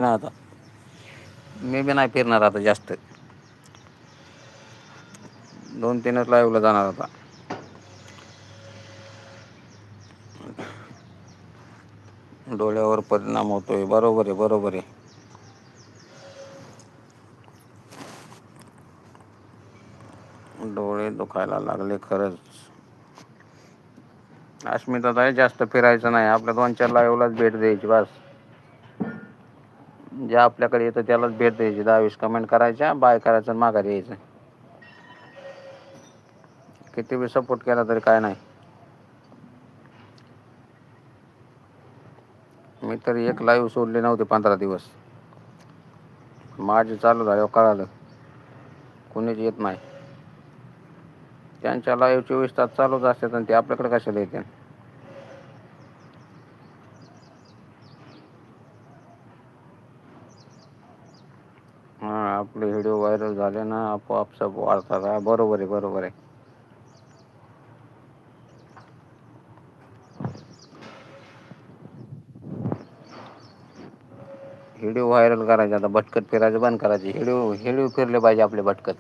नाही आता मी बी नाही फिरणार आता जास्त. 2-3च लाईव्हला जाणार आता. डोळ्यावर परिणाम होतोय. बरोबर आहे, बरोबर आहे. डोळे दुखायला लागले खरंच. अस्मिताताई जास्त फिरायचं नाही. आपल्या 2-4 लाईव्हलाच भेट द्यायची बास. जे आपल्याकडे येतं त्यालाच भेट द्यायची. 10-20 कमेंट करायच्या, बाय करायचं आणि माघारी यायचं. किती बी सपोर्ट केला तरी काय नाही. मी तरी एक लाईव्ह सोडली नव्हती 15 दिवस. माझे चालू झाल्यावर कळालं कोणीच येत नाही. त्यांच्या लाईव्ह 24 तास चालूच असतात आणि ते आपल्याकडे कशाला येतील. हां, आपले व्हिडिओ व्हायरल झाले ना आपोआप सब वाढतात. हा, बरोबर आहे, बरोबर आहे. व्हिडिओ व्हायरल करायचे. आता भटकत फिरायचं बंद करायचे. व्हिडिओ फिरले पाहिजे आपले भटकत.